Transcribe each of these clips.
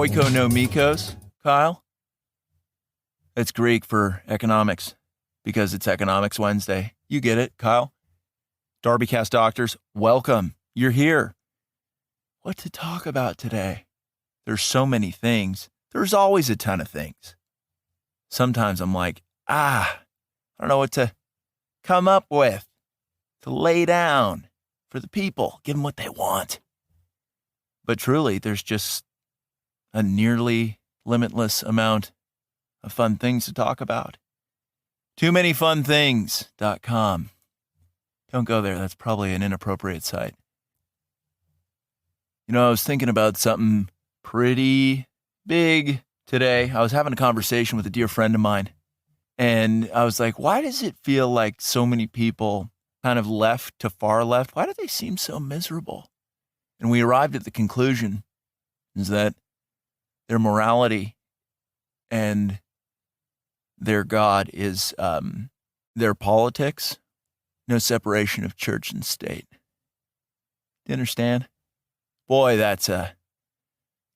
Oikonomikos, Kyle? That's Greek for economics, because it's Economics Wednesday. You get it, Kyle. DarbyCast doctors, welcome. You're here. What to talk about today? There's so many things. There's always a ton of things. Sometimes I'm like, I don't know what to come up with, to lay down for the people, give them what they want. But truly, there's just a nearly limitless amount of fun things to talk about. TooManyFunThings.com. Don't go there. That's probably an inappropriate site. You know, I was thinking about something pretty big today. I was having a conversation with a dear friend of mine, and I was like, why does it feel like so many people kind of left to far left? Why do they seem so miserable? And we arrived at the conclusion is that their morality and their God is their politics, no separation of church and state. Do you understand? Boy, that's a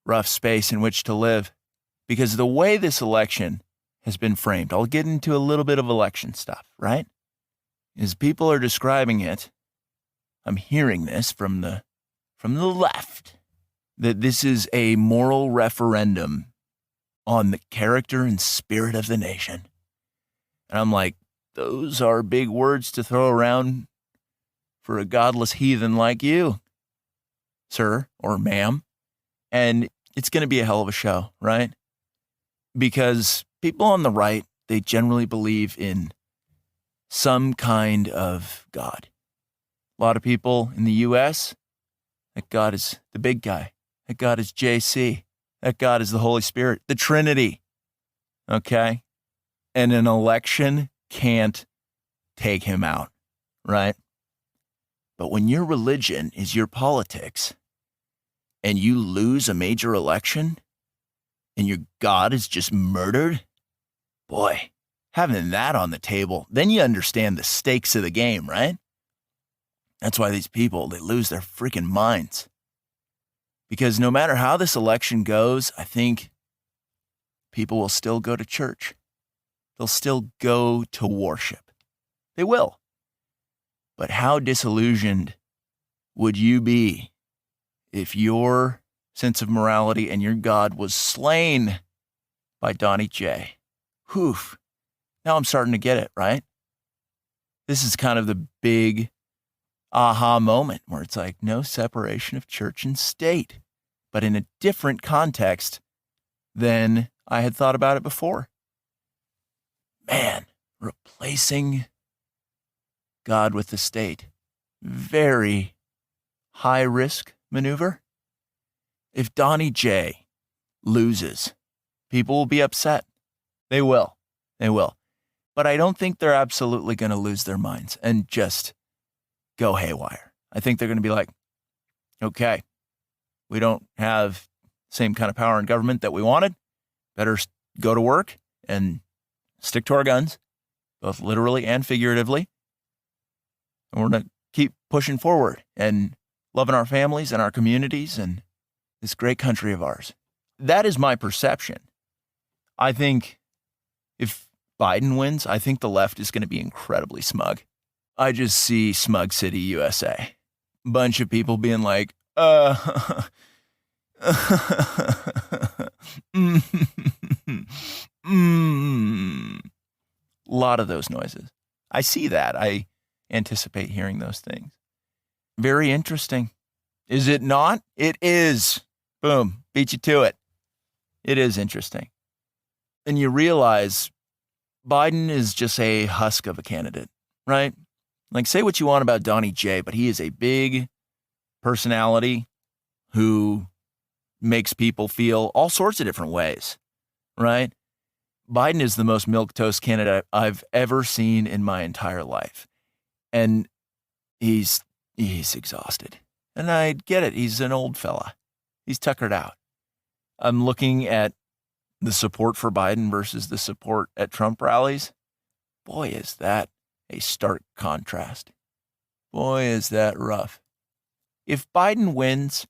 rough space in which to live, because the way this election has been framed, I'll get into a little bit of election stuff, right? As people are describing it, I'm hearing this from the left, that this is a moral referendum on the character and spirit of the nation. And I'm like, those are big words to throw around for a godless heathen like you, sir or ma'am. And it's going to be a hell of a show, right? Because people on the right, they generally believe in some kind of God. A lot of people in the U.S., that God is the big guy. That God is JC. That God is the Holy Spirit, the Trinity. Okay? And an election can't take him out, right? But when your religion is your politics and you lose a major election and your God is just murdered, boy, having that on the table, then you understand the stakes of the game, right? That's why these people, they lose their freaking minds. Because no matter how this election goes, I think people will still go to church. They'll still go to worship. They will. But how disillusioned would you be if your sense of morality and your God was slain by Donnie J? Whew. Now I'm starting to get it, right? This is kind of the big aha moment where it's like no separation of church and state, but in a different context than I had thought about it before. Man, replacing God with the state. Very high risk maneuver. If Donnie J loses, people will be upset. They will. They will. But I don't think they're absolutely going to lose their minds and just go haywire. I think they're going to be like, okay, we don't have the same kind of power in government that we wanted. Better go to work and stick to our guns, both literally and figuratively. And we're going to keep pushing forward and loving our families and our communities and this great country of ours. That is my perception. I think if Biden wins, I think the left is going to be incredibly smug. I just see Smug City, USA. Bunch of people being like, lot of those noises. I see that. I anticipate hearing those things. Very interesting. Is it not? It is. Boom. Beat you to it. It is interesting. And you realize Biden is just a husk of a candidate, right? Like, say what you want about Donnie J, but he is a big personality who makes people feel all sorts of different ways, right? Biden is the most milquetoast candidate I've ever seen in my entire life. And he's exhausted. And I get it. He's an old fella. He's tuckered out. I'm looking at the support for Biden versus the support at Trump rallies. Boy, is that a stark contrast. Boy, is that rough. If Biden wins,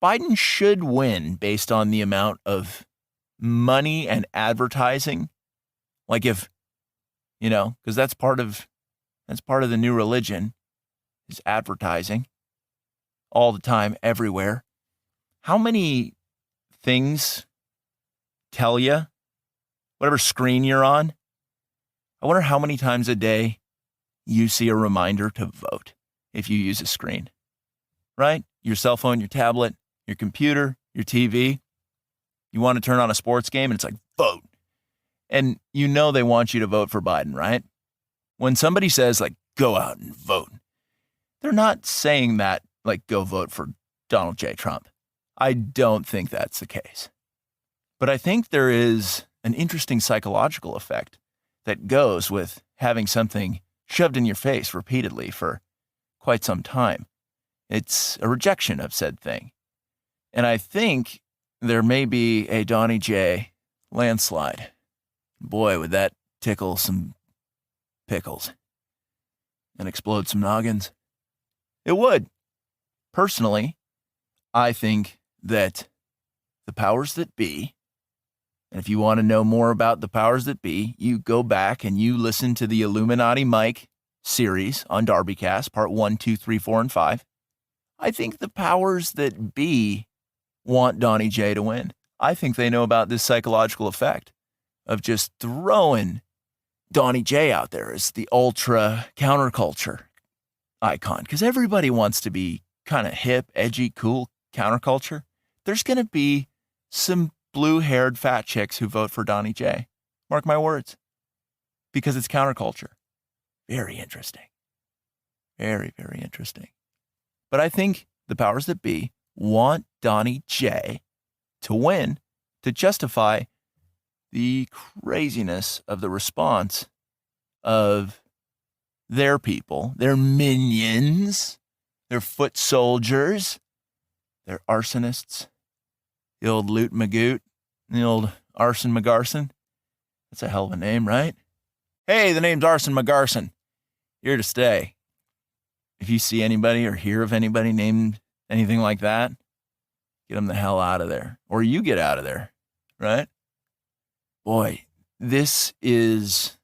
Biden should win based on the amount of money and advertising. Like if, because that's part of the new religion is advertising all the time, everywhere. How many things tell you, whatever screen you're on, I wonder how many times a day you see a reminder to vote if you use a screen, right? Your cell phone, your tablet, your computer, your TV. You want to turn on a sports game and it's like, vote. And they want you to vote for Biden, right? When somebody says like, go out and vote, they're not saying that like, go vote for Donald J. Trump. I don't think that's the case. But I think there is an interesting psychological effect that goes with having something shoved in your face repeatedly for quite some time. It's a rejection of said thing. And I think there may be a Donnie J landslide. Boy, would that tickle some pickles and explode some noggins. It would. Personally, I think that the powers that be, and if you want to know more about the powers that be, you go back and you listen to the Illuminati Mike series on DarbyCast, part 1, 2, 3, 4, and 5. I think the powers that be want Donnie J to win. I think they know about this psychological effect of just throwing Donnie J out there as the ultra counterculture icon, because everybody wants to be kind of hip, edgy, cool counterculture. There's going to be some blue-haired fat chicks who vote for Donnie J. Mark my words. Because it's counterculture. Very interesting. Very, very interesting. But I think the powers that be want Donnie J to win to justify the craziness of the response of their people, their minions, their foot soldiers, their arsonists, the old Loot Magoot, the old Arson McGarson. That's a hell of a name, right? Hey, the name's Arson McGarson. Here to stay. If you see anybody or hear of anybody named anything like that, get them the hell out of there. Or you get out of there, right? Boy, this is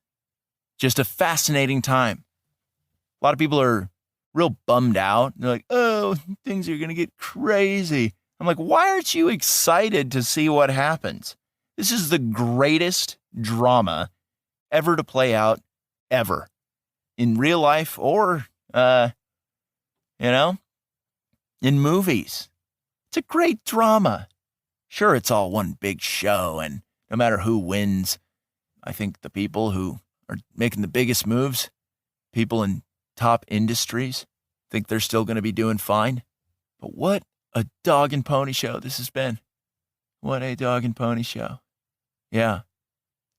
just a fascinating time. A lot of people are real bummed out. They're like, oh, things are going to get crazy. I'm like, why aren't you excited to see what happens? This is the greatest drama ever to play out, ever. In real life or, in movies. It's a great drama. Sure, it's all one big show, and no matter who wins, I think the people who are making the biggest moves, people in top industries, think they're still going to be doing fine. But what a dog and pony show this has been. What a dog and pony show. Yeah.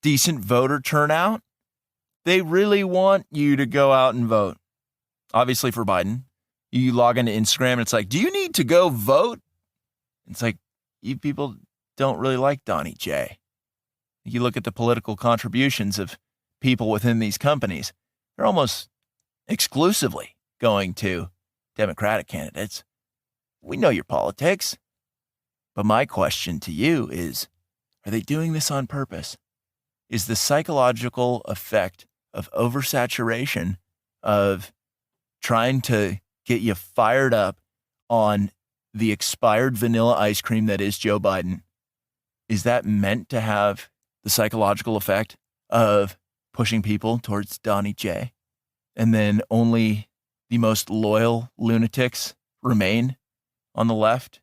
Decent voter turnout. They really want you to go out and vote. Obviously for Biden. You log into Instagram and it's like, do you need to go vote? It's like, you people don't really like Donnie J. You look at the political contributions of people within these companies, they're almost exclusively going to Democratic candidates. We know your politics. But my question to you is, are they doing this on purpose? Is the psychological effect of oversaturation, of trying to get you fired up on the expired vanilla ice cream that is Joe Biden, is that meant to have the psychological effect of pushing people towards Donnie J? And then only the most loyal lunatics remain on the left,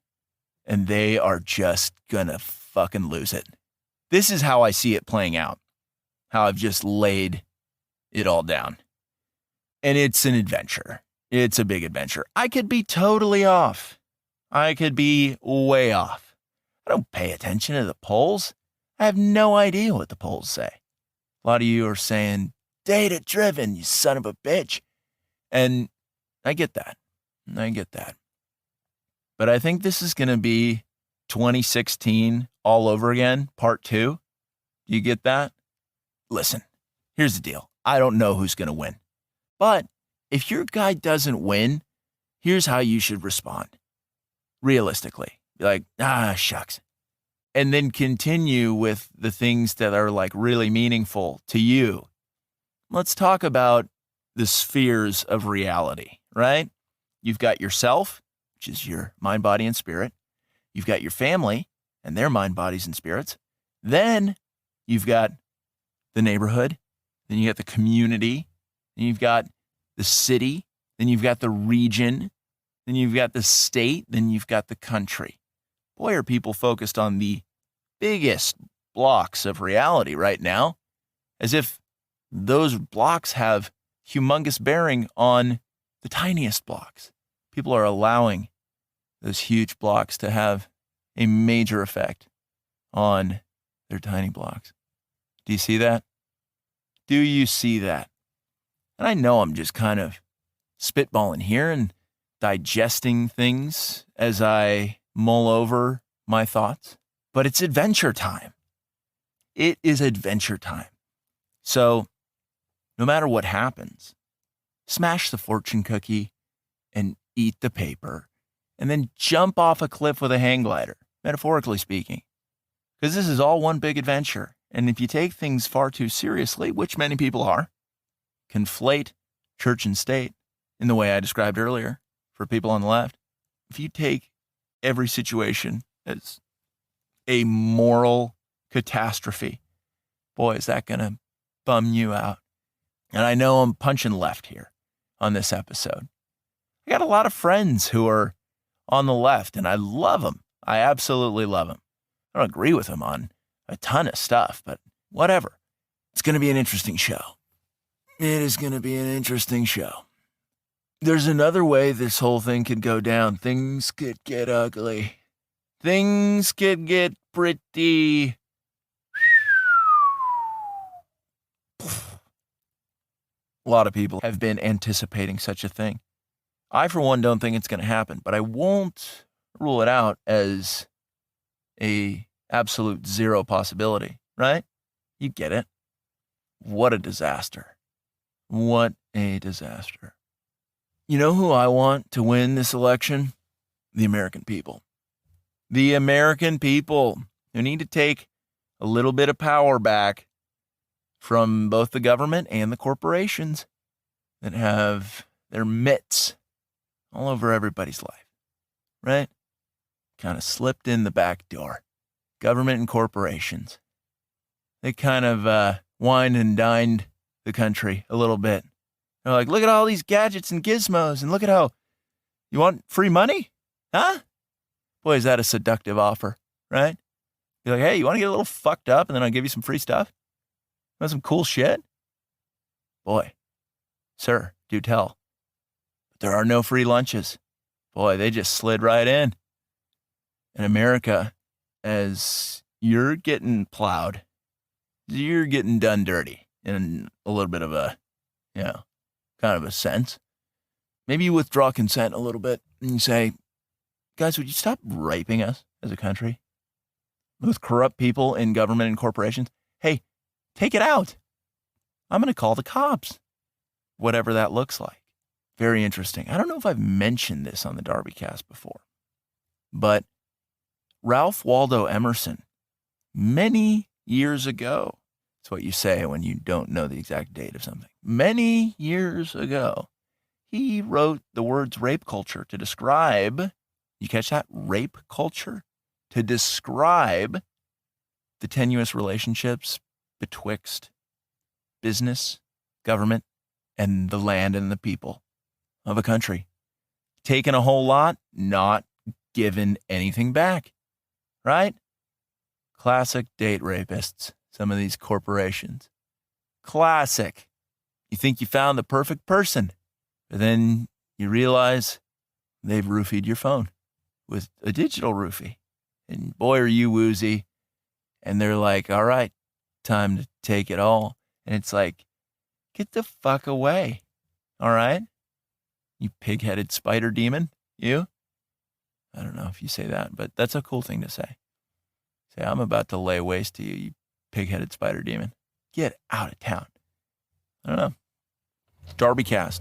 and they are just gonna fucking lose it. This is how I see it playing out, how I've just laid it all down. And it's an adventure. It's a big adventure. I could be totally off. I could be way off. I don't pay attention to the polls. I have no idea what the polls say. A lot of you are saying, data driven, you son of a bitch. And I get that. But I think this is going to be 2016 all over again, part 2. Do you get that? Listen, here's the deal. I don't know who's going to win. But if your guy doesn't win, here's how you should respond. Realistically, Be like, shucks. And then continue with the things that are like really meaningful to you. Let's talk about the spheres of reality, right? You've got yourself, which is your mind, body, and spirit. You've got your family and their mind, bodies, and spirits. Then you've got the neighborhood. Then you got the community. Then you've got the city. Then you've got the region. Then you've got the state. Then you've got the country. Boy, are people focused on the biggest blocks of reality right now, as if those blocks have humongous bearing on the tiniest blocks. People are allowing those huge blocks to have a major effect on their tiny blocks. Do you see that? Do you see that? And I know I'm just kind of spitballing here and digesting things as I mull over my thoughts, but it's adventure time. It is adventure time. So no matter what happens, smash the fortune cookie and eat the paper, and then jump off a cliff with a hang glider, metaphorically speaking. Because this is all one big adventure. And if you take things far too seriously, which many people are, conflate church and state in the way I described earlier for people on the left, if you take every situation as a moral catastrophe, boy, is that going to bum you out. And I know I'm punching left here on this episode. I got a lot of friends who are on the left, and I love them. I absolutely love them. I don't agree with them on a ton of stuff, but whatever. It's going to be an interesting show. It is going to be an interesting show. There's another way this whole thing could go down. Things could get ugly. Things could get pretty... A lot of people have been anticipating such a thing. I, for one, don't think it's going to happen, but I won't rule it out as a absolute zero possibility, right? You get it. What a disaster. What a disaster. You know who I want to win this election? The American people. The American people who need to take a little bit of power back from both the government and the corporations that have their mitts all over everybody's life, right? Kind of slipped in the back door. Government and corporations. They kind of wined and dined the country a little bit. They're like, look at all these gadgets and gizmos, and look at how, you want free money? Huh? Boy, is that a seductive offer, right? You're like, hey, you want to get a little fucked up, and then I'll give you some free stuff? Want some cool shit? Boy, sir, do tell. But there are no free lunches. Boy, they just slid right in. In America, as you're getting plowed, you're getting done dirty in a little bit of a, kind of a sense. Maybe you withdraw consent a little bit and you say, guys, would you stop raping us as a country? With corrupt people in government and corporations? Hey, take it out. I'm going to call the cops. Whatever that looks like. Very interesting. I don't know if I've mentioned this on the DarbyCast before, but Ralph Waldo Emerson, many years ago, that's what you say when you don't know the exact date of something. Many years ago, he wrote the words rape culture to describe, you catch that? Rape culture? To describe the tenuous relationships betwixt business, government, and the land and the people of a country. Taking a whole lot, not giving anything back, right? Classic date rapists, some of these corporations. Classic. You think you found the perfect person, but then you realize they've roofied your phone with a digital roofie. And boy, are you woozy. And they're like, all right, time to take it all. And it's like, get the fuck away. All right? You pig-headed spider demon. You? I don't know if you say that, but that's a cool thing to say. Say, I'm about to lay waste to you, you pig-headed spider demon. Get out of town. I don't know. DarbyCast.